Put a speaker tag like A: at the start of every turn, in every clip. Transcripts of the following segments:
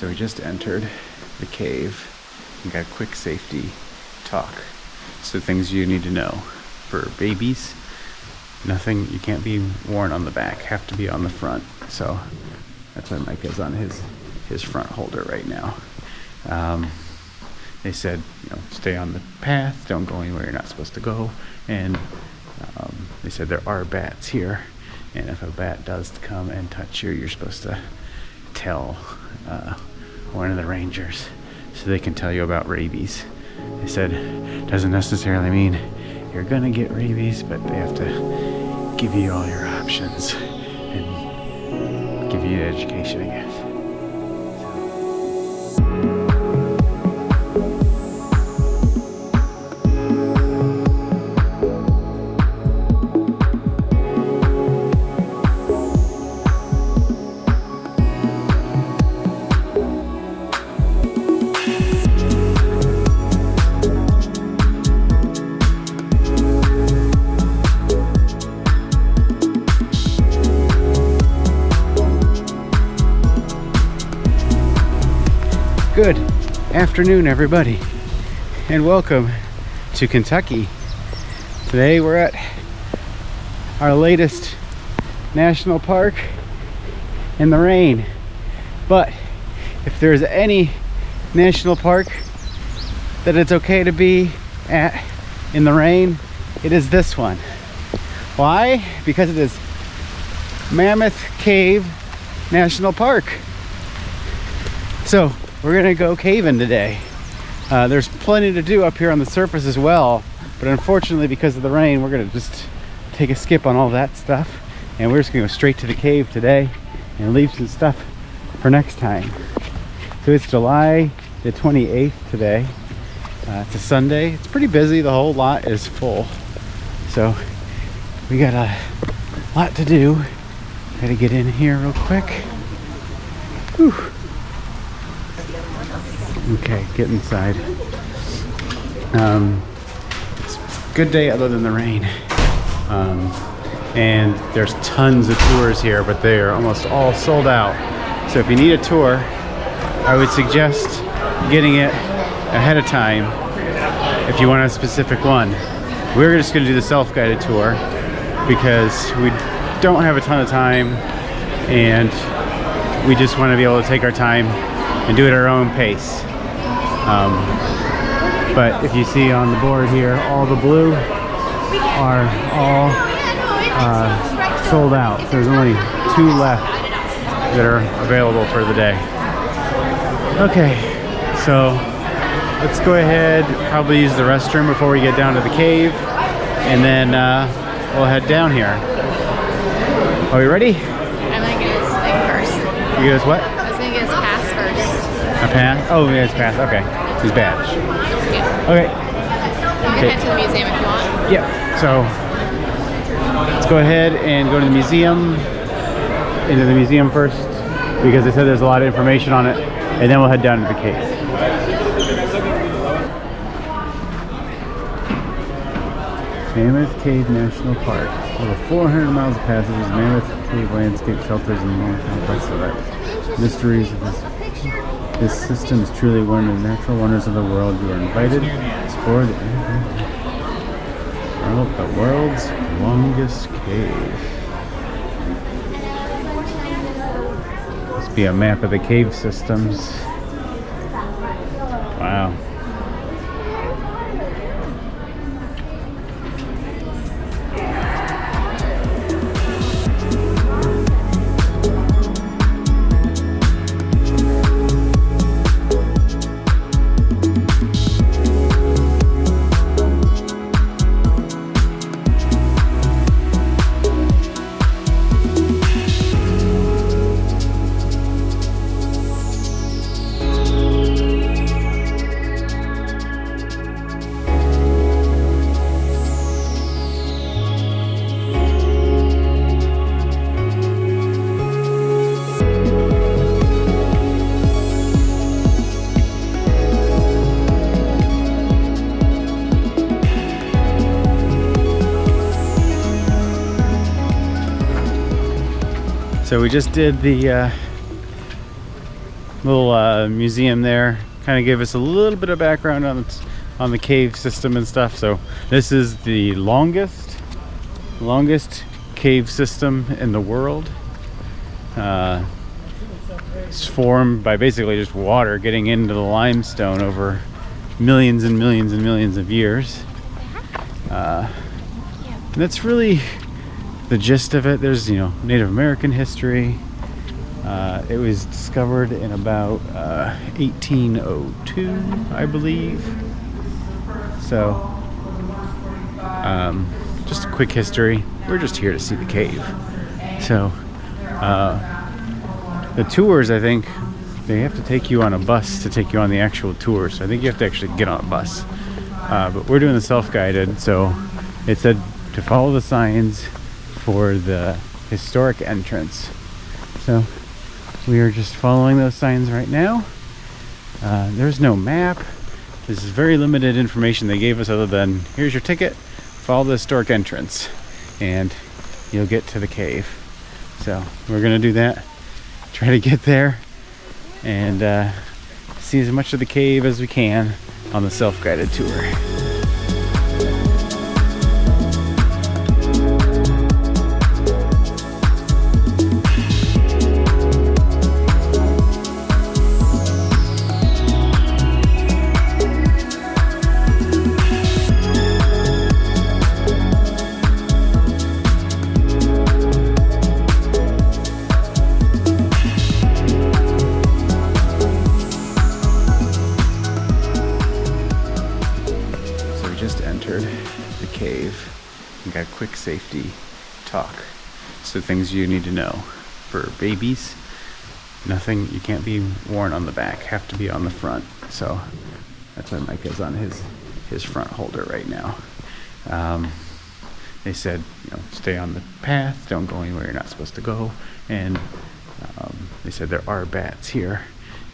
A: So we just entered the cave and got a quick safety talk. So things you need to know. For babies, nothing, you can't be worn on the back, have to be on the front. So that's why Mike is on his front holder right now. They said, stay on the path, don't go anywhere you're not supposed to go. And they said there are bats here. And if a bat does come and touch you, you're supposed to tell one of the rangers so they can tell you about rabies. They said doesn't necessarily mean you're gonna get rabies, but they have to give you all your options and give you the education, I guess. Good afternoon, everybody, and welcome to Kentucky. Today we're at our latest national park in the rain. But if there's any national park that it's okay to be at in the rain, it is this one. Why? Because it is Mammoth Cave National Park. So we're gonna go caving today. There's plenty to do up here on the surface as well, but unfortunately because of the rain, we're gonna just take a skip on all that stuff, and we're just gonna go straight to the cave today and leave some stuff for next time. So it's July the 28th today. It's a Sunday. It's pretty busy. The whole lot is full. So we got a lot to do. Gotta get in here real quick. Whew. Okay, get inside. It's a good day other than the rain. And there's tons of tours here, but they are almost all sold out. So if you need a tour, I would suggest getting it ahead of time if you want a specific one. We're just gonna do the self-guided tour because we don't have a ton of time and we just wanna be able to take our time and do it at our own pace. But if you see on the board here, all the blue are all sold out. So there's only 2 left that are available for the day. Okay, so let's go ahead, probably use the restroom before we get down to the cave, and then we'll head down here. Are we ready?
B: I'm gonna get his thing first.
A: You get us what?
B: I was gonna get his pass first.
A: A pass? Oh, yeah, it's pass. Okay. His badge.
B: Yeah.
A: Okay.
B: You can head to the museum if you want.
A: Yeah. So let's go ahead and go to the museum. Into the museum first because they said there's a lot of information on it, and then we'll head down to the cave. Mammoth Cave National Park. Over 400 miles of passages, Mammoth Cave landscape shelters, and more complex of mysteries of this system is truly one of the natural wonders of the world. You are invited to explore the world's longest cave. Must be a map of the cave systems. Wow. So we just did the little museum there. Kind of gave us a little bit of background on the cave system and stuff. So this is the longest cave system in the world. It's formed by basically just water getting into the limestone over millions and millions and millions of years. And that's really the gist of it. There's, you know, Native American history. It was discovered in about 1802, I believe. So, just a quick history. We're just here to see the cave. So, the tours, I think, they have to take you on a bus to take you on the actual tour. So I think you have to actually get on a bus. But we're doing the self-guided, so it said to follow the signs for the historic entrance. So we are just following those signs right now. There's no map. This is very limited information they gave us other than, here's your ticket, follow the historic entrance, and you'll get to the cave. So we're gonna do that, try to get there, and see as much of the cave as we can on the self-guided tour. And got a quick safety talk. So things you need to know for babies: nothing, you can't be worn on the back, have to be on the front. So that's why Micah's on his front holder right now. They said, you know, stay on the path, don't go anywhere you're not supposed to go. And they said there are bats here,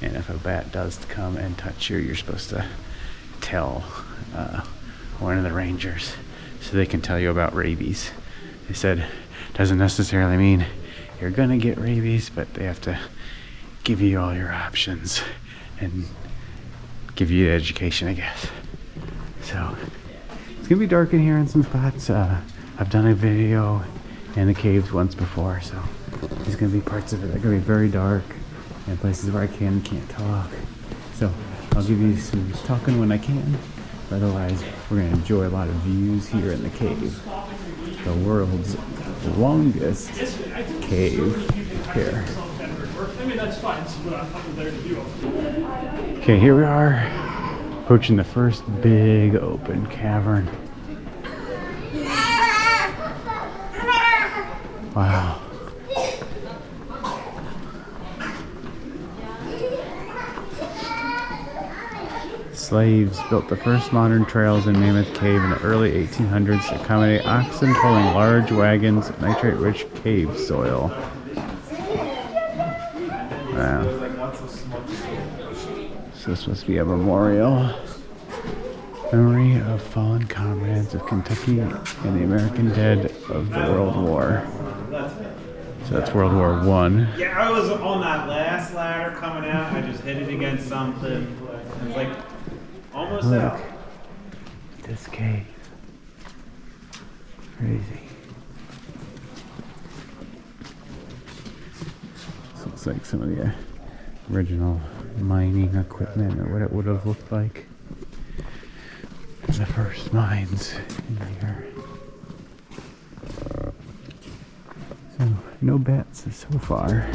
A: and if a bat does come and touch you, you're supposed to tell one of the rangers, so they can tell you about rabies. They said doesn't necessarily mean you're gonna get rabies, but they have to give you all your options and give you the education, I guess. So it's gonna be dark in here in some spots. I've done a video in the caves once before, so there's gonna be parts of it that are gonna be very dark and places where I can't talk. So I'll give you some talking when I can. Otherwise, we're going to enjoy a lot of views here in the cave. The world's longest cave here. Okay, here we are, approaching the first big open cavern. Wow. Slaves built the first modern trails in Mammoth Cave in the early 1800s to accommodate oxen pulling large wagons of nitrate-rich cave soil. Wow. So this must be a memorial. Memory of fallen comrades of Kentucky and the American dead of the World War. So that's World War I.
C: Yeah, I was on that last ladder coming out. I just hit it against something. I was like, almost out.
A: This cave. Crazy. This looks like some of the original mining equipment, or what it would have looked like in the first mines in here. So, no bats so far.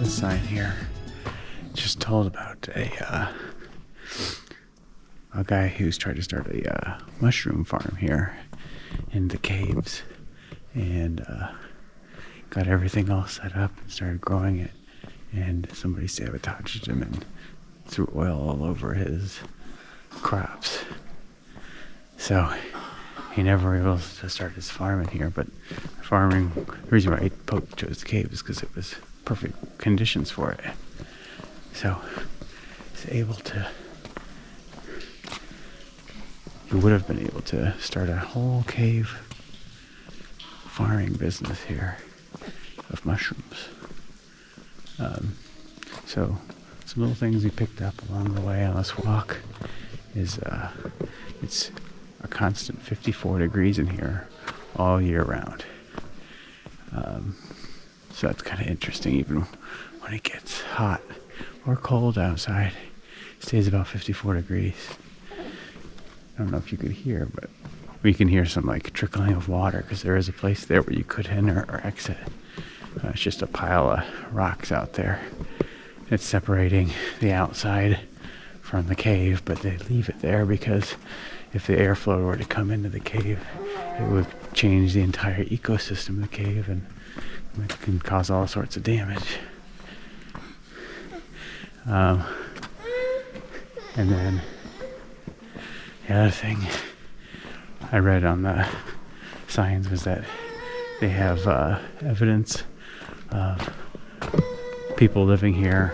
A: Sign here just told about a guy who's tried to start a mushroom farm here in the caves, and got everything all set up and started growing it, and somebody sabotaged him and threw oil all over his crops. So he never was able to start his farming here, but farming, the reason why Pope chose the cave is because it was perfect conditions for it. So he's able to, he would have been able to start a whole cave farming business here of mushrooms. So some little things he picked up along the way on this walk is it's a constant 54 degrees in here all year round. So that's kind of interesting. Even when it gets hot or cold outside, it stays about 54 degrees. I don't know if you could hear, but we can hear some like trickling of water because there is a place there where you could enter or exit. It's just a pile of rocks out there. It's separating the outside from the cave, but they leave it there because if the airflow were to come into the cave, it would change the entire ecosystem of the cave, and it can cause all sorts of damage. And then the other thing I read on the signs was that they have evidence of people living here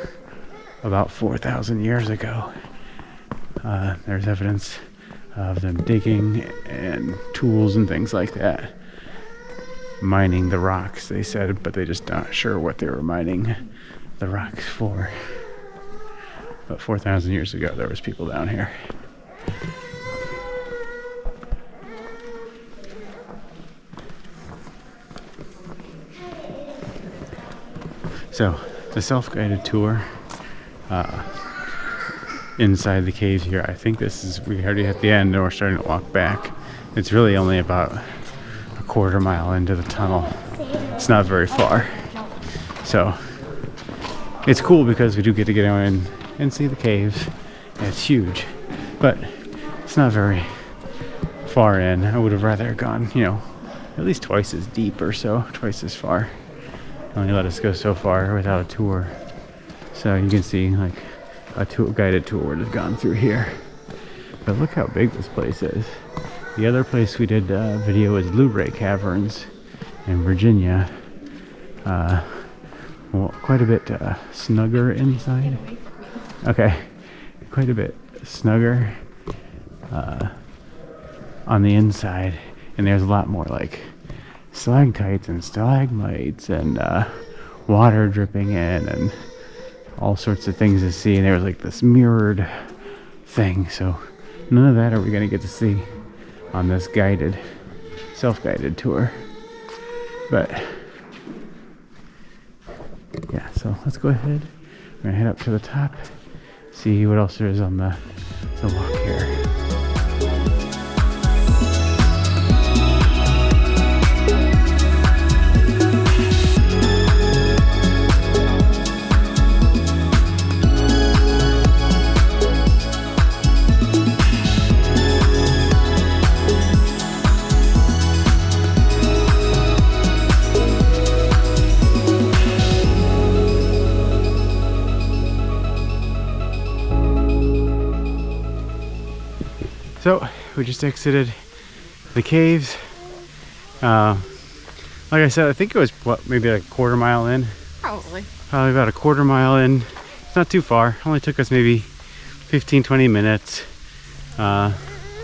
A: about 4,000 years ago. There's evidence of them digging and tools and things like that, mining the rocks, they said, but they just not sure what they were mining the rocks for. But 4,000 years ago there was people down here. So the self-guided tour inside the cave here, I think this is, we already at the end and we're starting to walk back. It's really only about a quarter mile into the tunnel. It's not very far. So it's cool because we do get to get in and see the caves. And it's huge, but it's not very far in. I would have rather gone, you know, at least twice as deep or so, twice as far. Only let us go so far without a tour. So you can see like a guided tour would have gone through here. But look how big this place is. The other place we did video is Luray Caverns in Virginia. Well, quite a bit snugger inside. Okay, quite a bit snugger on the inside, and there's a lot more like stalactites and stalagmites and water dripping in and all sorts of things to see. And there was like this mirrored thing, so none of that are we going to get to see on this guided, self-guided tour. But yeah, so let's go ahead. We're gonna head up to the top, see what else there is on the walk here. So we just exited the caves. Like I said, I think it was what, maybe like a quarter mile in.
B: Probably
A: About a quarter mile in. It's not too far. Only took us maybe 15-20 minutes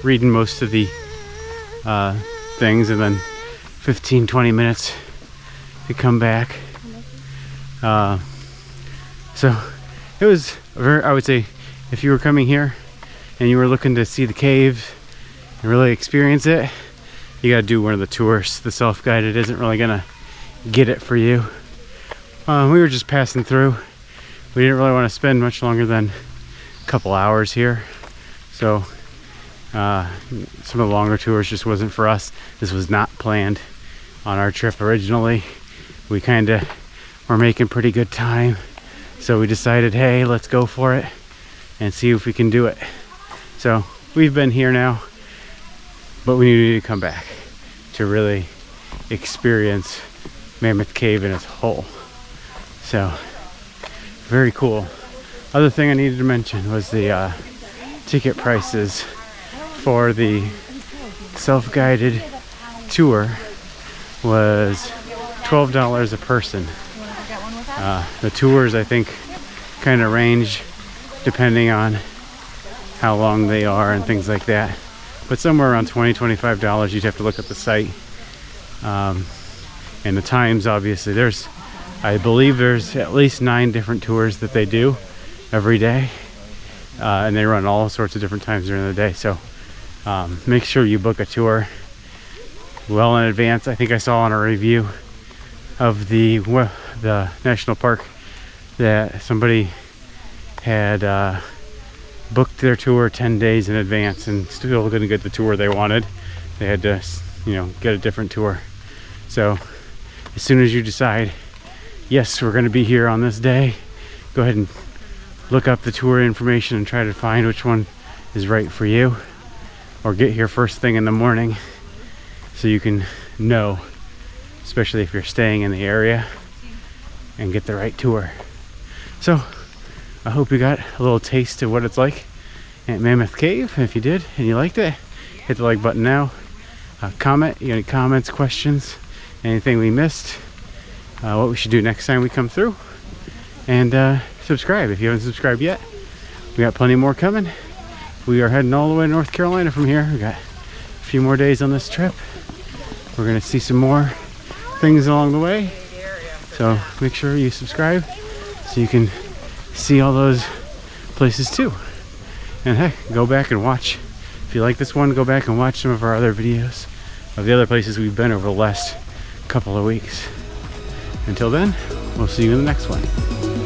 A: reading most of the things, and then 15-20 minutes to come back. So it was very, I would say, if you were coming here and you were looking to see the caves and really experience it, you gotta do one of the tours. The self-guided isn't really gonna get it for you. We were just passing through. We didn't really want to spend much longer than a couple hours here, so some of the longer tours just wasn't for us. This was not planned on our trip originally. We kind of were making pretty good time, so we decided, hey, let's go for it and see if we can do it. So we've been here now, but we need to come back to really experience Mammoth Cave in its whole. So very cool. Other thing I needed to mention was the ticket prices for the self-guided tour was $12 a person. The tours, I think, kind of range depending on how long they are and things like that, but somewhere around $20–25. You'd have to look at the site, and the times. Obviously, I believe there's at least 9 different tours that they do every day, and they run all sorts of different times during the day. So make sure you book a tour well in advance. I think I saw on a review of the national park that somebody had booked their tour 10 days in advance and still couldn't get the tour they wanted. They had to, get a different tour. So as soon as you decide, yes, we're going to be here on this day, go ahead and look up the tour information and try to find which one is right for you, or get here first thing in the morning so you can know, especially if you're staying in the area, and get the right tour. So I hope you got a little taste of what it's like at Mammoth Cave. If you did and you liked it, hit the like button now. Comment, any comments, questions, anything we missed, what we should do next time we come through, and subscribe if you haven't subscribed yet. We got plenty more coming. We are heading all the way to North Carolina from here. We got a few more days on this trip. We're gonna see some more things along the way, so make sure you subscribe so you can see all those places too. And heck, go back and watch, if you like this one, go back and watch some of our other videos of the other places we've been over the last couple of weeks. Until then, we'll see you in the next one.